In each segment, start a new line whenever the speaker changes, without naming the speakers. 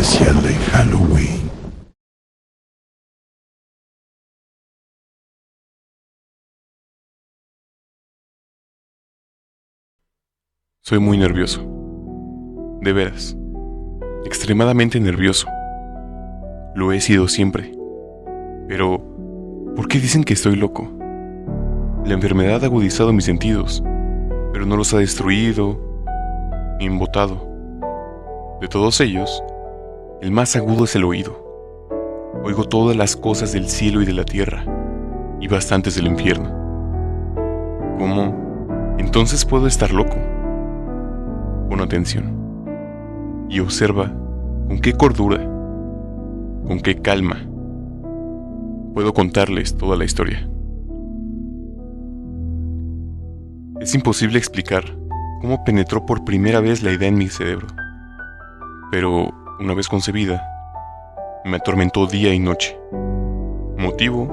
especial de Halloween.
Soy muy nervioso. De veras. Extremadamente nervioso. Lo he sido siempre. Pero, ¿por qué dicen que estoy loco? La enfermedad ha agudizado mis sentidos, pero no los ha destruido ni embotado. De todos ellos, el más agudo es el oído. Oigo todas las cosas del cielo y de la tierra, y bastantes del infierno. ¿Cómo? Entonces puedo estar loco. Pon atención y observa con qué cordura, con qué calma puedo contarles toda la historia. Es imposible explicar cómo penetró por primera vez la idea en mi cerebro, pero una vez concebida, me atormentó día y noche. Motivo,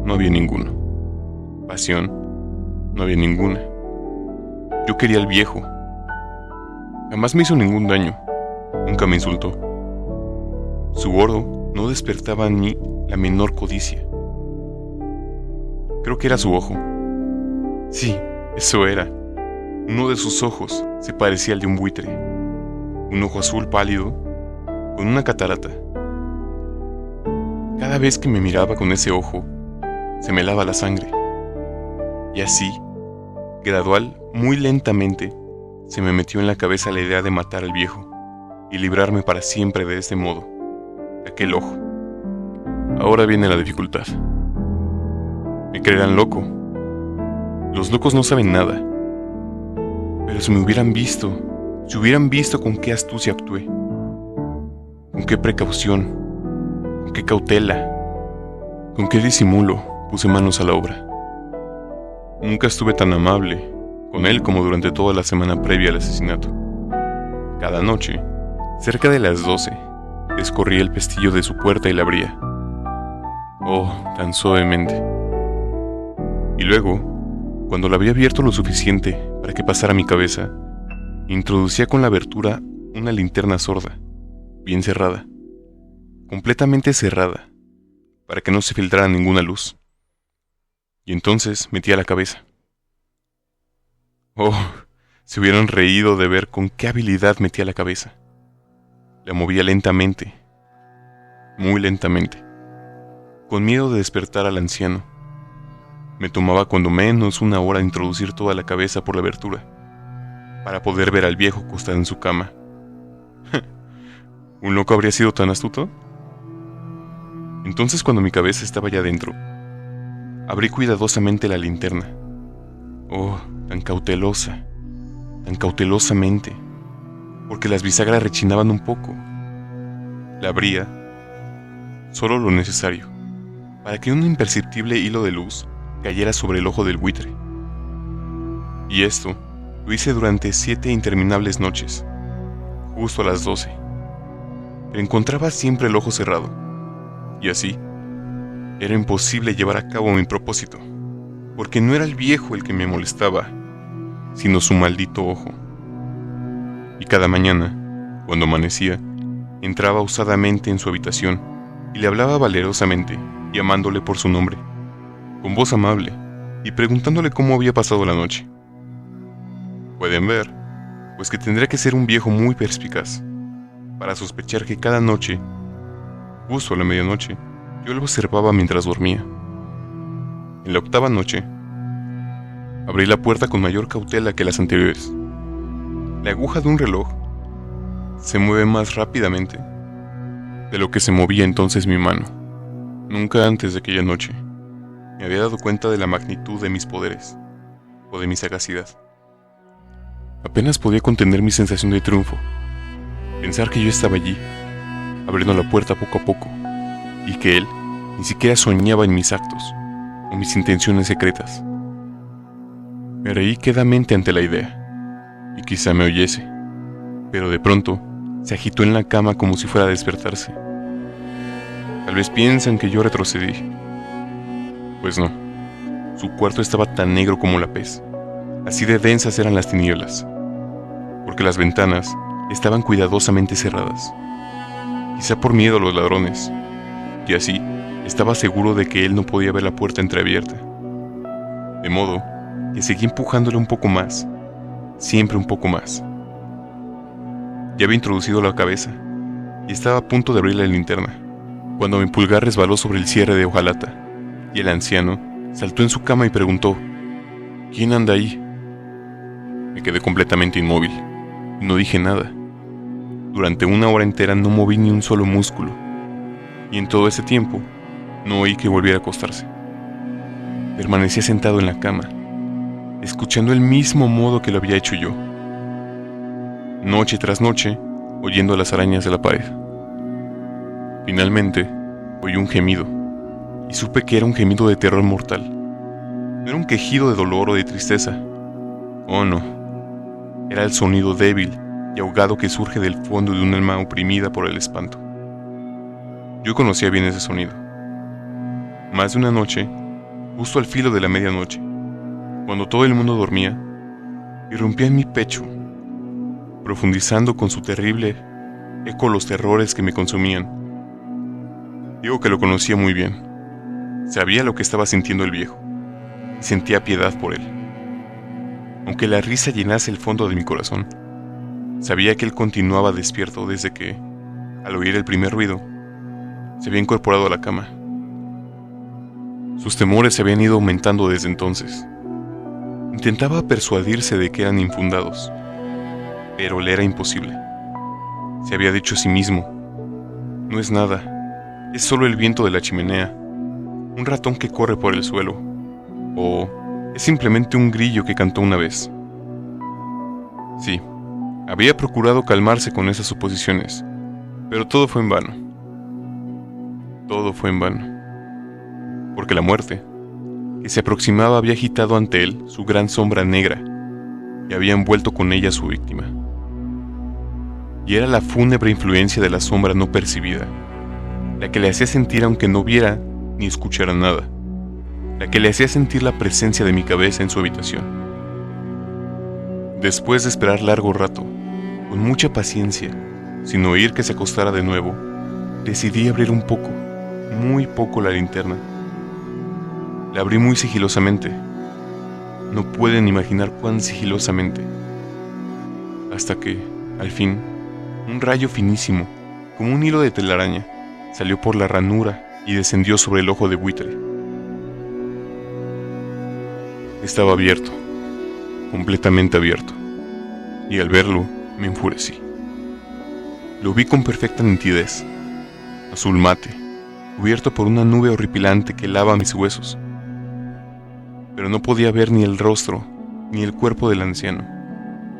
no había ninguno. Pasión, no había ninguna. Yo quería al viejo. Jamás me hizo ningún daño, nunca me insultó. Su gordo no despertaba en mí la menor codicia. Creo que era su ojo. Sí, eso era. Uno de sus ojos se parecía al de un buitre. Un ojo azul pálido, con una catarata. Cada vez que me miraba con ese ojo, se me helaba la sangre. Y así, gradual, muy lentamente, se me metió en la cabeza la idea de matar al viejo y librarme para siempre de este modo, de aquel ojo. Ahora viene la dificultad. Me creerán loco. Los locos no saben nada. Pero si hubieran visto con qué astucia actué, con qué precaución, con qué cautela, con qué disimulo puse manos a la obra. Nunca estuve tan amable con él como durante toda la semana previa al asesinato. Cada noche, cerca de las 12, descorría el pestillo de su puerta y la abría. Oh, tan suavemente. Y luego, cuando la había abierto lo suficiente para que pasara mi cabeza, introducía con la abertura una linterna sorda, bien cerrada, completamente cerrada, para que no se filtrara ninguna luz. Y entonces metía la cabeza. Oh, se hubieran reído de ver con qué habilidad metía la cabeza. La movía lentamente, muy lentamente, con miedo de despertar al anciano. Me tomaba cuando menos una hora introducir toda la cabeza por la abertura, para poder ver al viejo acostado en su cama. ¿Un loco habría sido tan astuto? Entonces, cuando mi cabeza estaba ya dentro, abrí cuidadosamente la linterna. Oh, tan cautelosamente, porque las bisagras rechinaban un poco. La abría, solo lo necesario, para que un imperceptible hilo de luz cayera sobre el ojo del buitre. Y esto lo hice durante 7 interminables noches, justo a las 12. Pero encontraba siempre el ojo cerrado, y así era imposible llevar a cabo mi propósito, porque no era el viejo el que me molestaba, sino su maldito ojo. Y cada mañana, cuando amanecía, entraba osadamente en su habitación y le hablaba valerosamente, llamándole por su nombre, con voz amable, y preguntándole cómo había pasado la noche. Pueden ver, pues que tendría que ser un viejo muy perspicaz, para sospechar que cada noche, justo a la medianoche, yo lo observaba mientras dormía. En la 8ª noche, abrí la puerta con mayor cautela que las anteriores. La aguja de un reloj se mueve más rápidamente de lo que se movía entonces mi mano. Nunca antes de aquella noche me había dado cuenta de la magnitud de mis poderes o de mi sagacidad. Apenas podía contener mi sensación de triunfo, pensar que yo estaba allí, abriendo la puerta poco a poco, y que él ni siquiera soñaba en mis actos o mis intenciones secretas. Me reí quedamente ante la idea, y quizá me oyese, pero de pronto se agitó en la cama como si fuera a despertarse. Tal vez piensan que yo retrocedí. Pues no, su cuarto estaba tan negro como la pez, así de densas eran las tinieblas, porque las ventanas estaban cuidadosamente cerradas. quizá por miedo a los ladrones, y así estaba seguro de que él no podía ver la puerta entreabierta. De modo que seguí empujándole un poco más, siempre un poco más. Ya había introducido la cabeza y estaba a punto de abrir la linterna, cuando mi pulgar resbaló sobre el cierre de hojalata, y el anciano saltó en su cama y preguntó: ¿Quién anda ahí? Me quedé completamente inmóvil, y no dije nada. Durante 1 hora entera no moví ni un solo músculo, y en todo ese tiempo no oí que volviera a acostarse. Permanecía sentado en la cama, escuchando el mismo modo que lo había hecho yo, noche tras noche, oyendo las arañas de la pared. Finalmente, oí un gemido, y supe que era un gemido de terror mortal. No era un quejido de dolor o de tristeza. Oh no, era el sonido débil y ahogado que surge del fondo de un alma oprimida por el espanto. Yo conocía bien ese sonido. Más de una noche, justo al filo de la medianoche, cuando todo el mundo dormía, irrumpía en mi pecho, profundizando con su terrible eco los terrores que me consumían. Digo que lo conocía muy bien. Sabía lo que estaba sintiendo el viejo, y sentía piedad por él. Aunque la risa llenase el fondo de mi corazón, sabía que él continuaba despierto desde que, al oír el primer ruido, se había incorporado a la cama. Sus temores se habían ido aumentando desde entonces. Intentaba persuadirse de que eran infundados, pero le era imposible. Se había dicho a sí mismo: no es nada, es solo el viento de la chimenea, un ratón que corre por el suelo, o es simplemente un grillo que cantó una vez. Sí, había procurado calmarse con esas suposiciones, pero todo fue en vano. Todo fue en vano. Porque la muerte, que se aproximaba, había agitado ante él su gran sombra negra y había envuelto con ella a su víctima. Y era la fúnebre influencia de la sombra no percibida, la que le hacía sentir aunque no viera ni escuchara nada, la que le hacía sentir la presencia de mi cabeza en su habitación. Después de esperar largo rato, con mucha paciencia, sin oír que se acostara de nuevo, decidí abrir un poco, muy poco, la linterna. La abrí muy sigilosamente. No pueden imaginar cuán sigilosamente. Hasta que, al fin, un rayo finísimo, como un hilo de telaraña, salió por la ranura y descendió sobre el ojo de buitre. Estaba abierto, completamente abierto, y al verlo me enfurecí. Lo vi con perfecta nitidez, azul mate, cubierto por una nube horripilante que lava mis huesos. Pero no podía ver ni el rostro ni el cuerpo del anciano,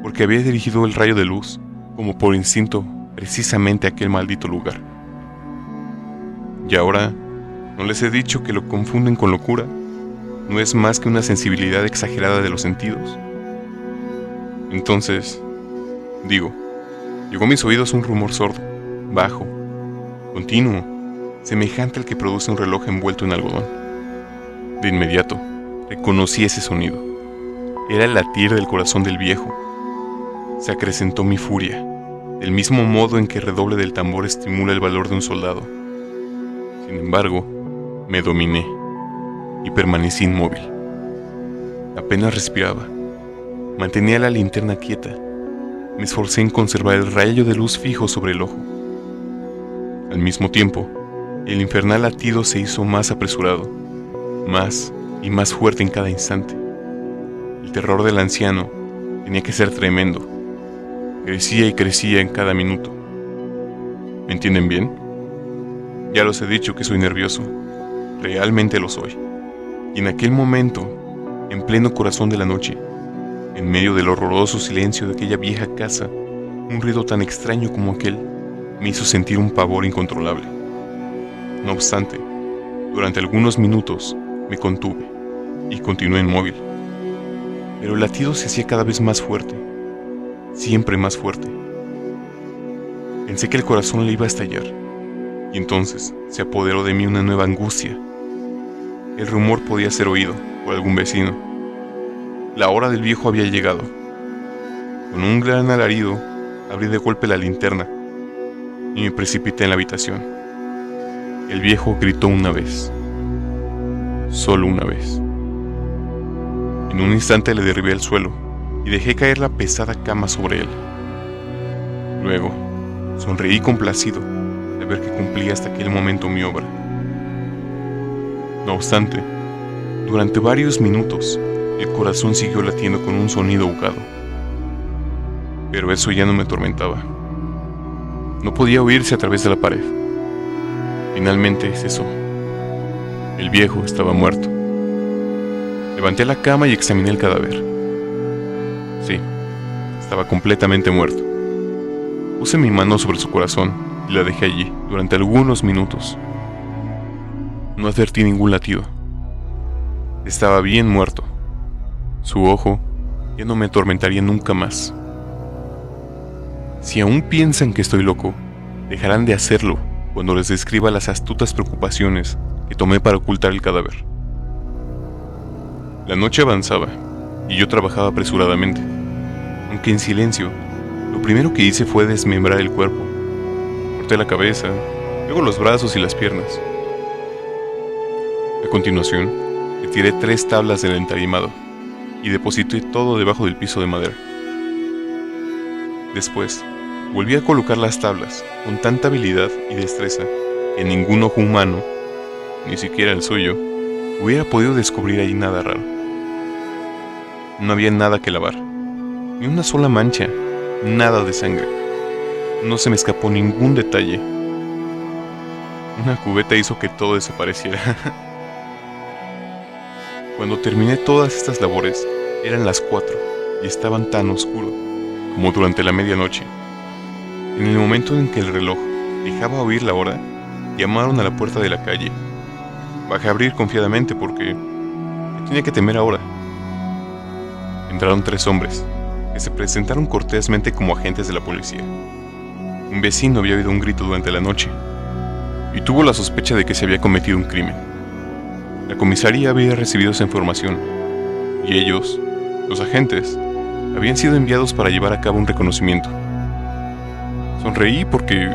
porque había dirigido el rayo de luz, como por instinto, precisamente a aquel maldito lugar. Y ahora, ¿no les he dicho que lo confunden con locura? ¿No es más que una sensibilidad exagerada de los sentidos? Entonces, digo, llegó a mis oídos un rumor sordo, bajo, continuo, semejante al que produce un reloj envuelto en algodón. De inmediato, reconocí ese sonido. Era el latir del corazón del viejo. Se acrecentó mi furia, del mismo modo en que el redoble del tambor estimula el valor de un soldado. Sin embargo, me dominé y permanecí inmóvil. Apenas respiraba. Mantenía la linterna quieta. Me esforcé en conservar el rayo de luz fijo sobre el ojo. Al mismo tiempo, el infernal latido se hizo más apresurado, más y más fuerte en cada instante. El terror del anciano tenía que ser tremendo. Crecía y crecía en cada minuto. ¿Me entienden bien? Ya los he dicho que soy nervioso. Realmente lo soy. Y en aquel momento, en pleno corazón de la noche, en medio del horroroso silencio de aquella vieja casa, un ruido tan extraño como aquel me hizo sentir un pavor incontrolable. No obstante, durante algunos minutos me contuve y continué inmóvil. Pero el latido se hacía cada vez más fuerte, siempre más fuerte. Pensé que el corazón le iba a estallar, y entonces se apoderó de mí una nueva angustia. El rumor podía ser oído por algún vecino. La hora del viejo había llegado. Con un gran alarido, abrí de golpe la linterna. y me precipité en la habitación. El viejo gritó una vez, solo una vez. En un instante le derribé al suelo y dejé caer la pesada cama sobre él. Luego, sonreí complacido de ver que cumplía hasta aquel momento mi obra. No obstante, durante varios minutos, el corazón siguió latiendo con un sonido ahogado. Pero eso ya no me atormentaba. No podía oírse a través de la pared. Finalmente cesó. El viejo estaba muerto. Levanté la cama y examiné el cadáver. Sí, estaba completamente muerto. Puse mi mano sobre su corazón y la dejé allí durante algunos minutos. No advertí ningún latido. Estaba bien muerto. Su ojo ya no me atormentaría nunca más. Si aún piensan que estoy loco, dejarán de hacerlo cuando les describa las astutas preocupaciones que tomé para ocultar el cadáver. La noche avanzaba y yo trabajaba apresuradamente. Aunque en silencio, lo primero que hice fue desmembrar el cuerpo. Corté la cabeza, luego los brazos y las piernas. A continuación, retiré 3 tablas del entarimado y deposité todo debajo del piso de madera. Después, volví a colocar las tablas con tanta habilidad y destreza que ningún ojo humano, ni siquiera el suyo, hubiera podido descubrir allí nada raro. No había nada que lavar, ni una sola mancha, nada de sangre. No se me escapó ningún detalle. Una cubeta hizo que todo desapareciera. Cuando terminé todas estas labores, eran las 4 y estaban tan oscuro como durante la medianoche. En el momento en que el reloj dejaba oír la hora, llamaron a la puerta de la calle. Bajé a abrir confiadamente porque ¿qué tenía que temer ahora? Entraron 3 hombres, que se presentaron cortésmente como agentes de la policía. Un vecino había oído un grito durante la noche y tuvo la sospecha de que se había cometido un crimen. La comisaría había recibido esa información y ellos, los agentes, habían sido enviados para llevar a cabo un reconocimiento. Sonreí porque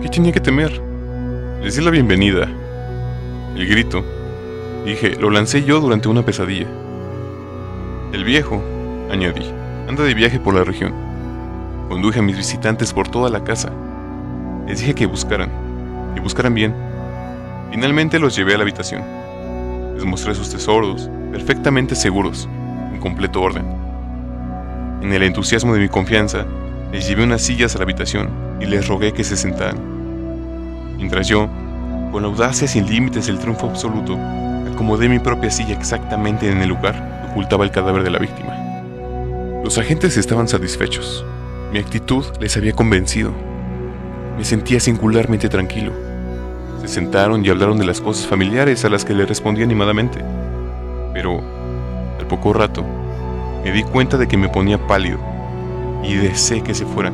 ¿qué tenía que temer? Les di la bienvenida. El grito, dije, lo lancé yo durante una pesadilla. El viejo, añadí, anda de viaje por la región. Conduje a mis visitantes por toda la casa. Les dije que buscaran bien. Finalmente los llevé a la habitación. Les mostré sus tesoros, perfectamente seguros, en completo orden. En el entusiasmo de mi confianza, les llevé unas sillas a la habitación y les rogué que se sentaran. Mientras yo, con la audacia sin límites del triunfo absoluto, acomodé mi propia silla exactamente en el lugar que ocultaba el cadáver de la víctima. Los agentes estaban satisfechos. Mi actitud les había convencido. Me sentía singularmente tranquilo. Se sentaron y hablaron de las cosas familiares a las que les respondí animadamente. Pero, al poco rato, me di cuenta de que me ponía pálido y deseé que se fueran.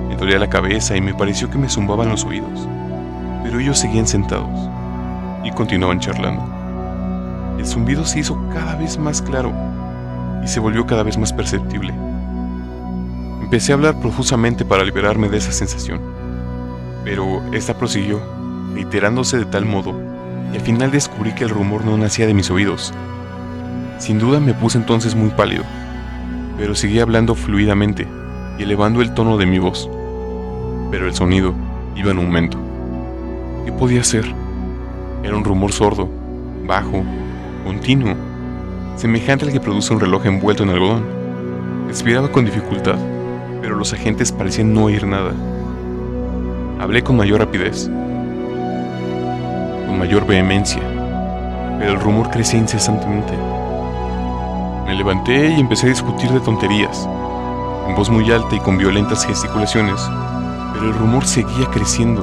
Me dolía la cabeza y me pareció que me zumbaban los oídos, pero ellos seguían sentados y continuaban charlando. El zumbido se hizo cada vez más claro y se volvió cada vez más perceptible. Empecé a hablar profusamente para liberarme de esa sensación, pero esta prosiguió, reiterándose de tal modo que al final descubrí que el rumor no nacía de mis oídos. Sin duda me puse entonces muy pálido, pero seguí hablando fluidamente y elevando el tono de mi voz. Pero el sonido iba en aumento. ¿Qué podía ser? Era un rumor sordo, bajo, continuo, semejante al que produce un reloj envuelto en algodón. Respiraba con dificultad, pero los agentes parecían no oír nada. Hablé con mayor rapidez, con mayor vehemencia, pero el rumor crecía incesantemente. Me levanté y empecé a discutir de tonterías, en voz muy alta y con violentas gesticulaciones, pero el rumor seguía creciendo.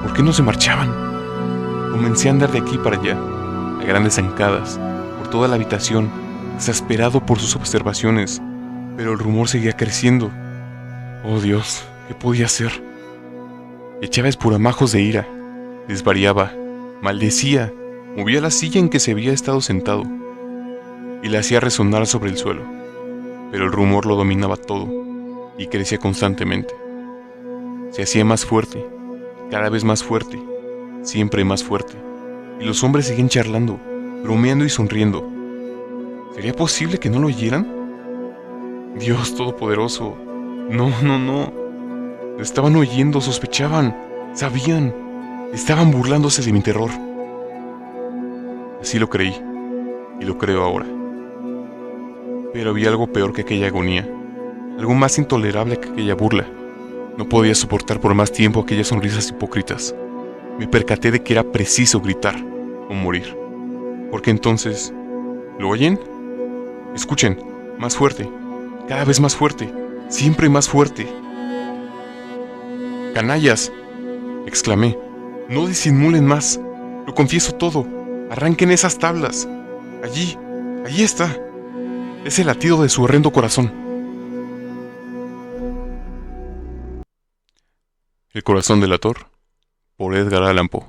¿Por qué no se marchaban? Comencé a andar de aquí para allá, a grandes zancadas, por toda la habitación, exasperado por sus observaciones, pero el rumor seguía creciendo. Oh Dios, ¿qué podía hacer? Echaba espuramajos de ira, desvariaba, maldecía, movía la silla en que se había estado sentado y la hacía resonar sobre el suelo, pero el rumor lo dominaba todo y crecía constantemente. se hacía más fuerte, cada vez más fuerte, siempre más fuerte, y los hombres seguían charlando, bromeando y sonriendo. ¿Sería posible que no lo oyeran? Dios Todopoderoso, no, no, no. Lo estaban oyendo, sospechaban, sabían, estaban burlándose de mi terror. Así lo creí, y lo creo ahora. Pero había algo peor que aquella agonía, algo más intolerable que aquella burla. No podía soportar por más tiempo aquellas sonrisas hipócritas. Me percaté de que era preciso gritar o morir. Porque entonces... ¿Lo oyen? Escuchen, más fuerte, cada vez más fuerte, siempre más fuerte. ¡Canallas!, exclamé. No disimulen más. Lo confieso todo. Arranquen esas tablas. Allí está. Es el latido de su horrendo corazón. El corazón delator, por Edgar Allan Poe.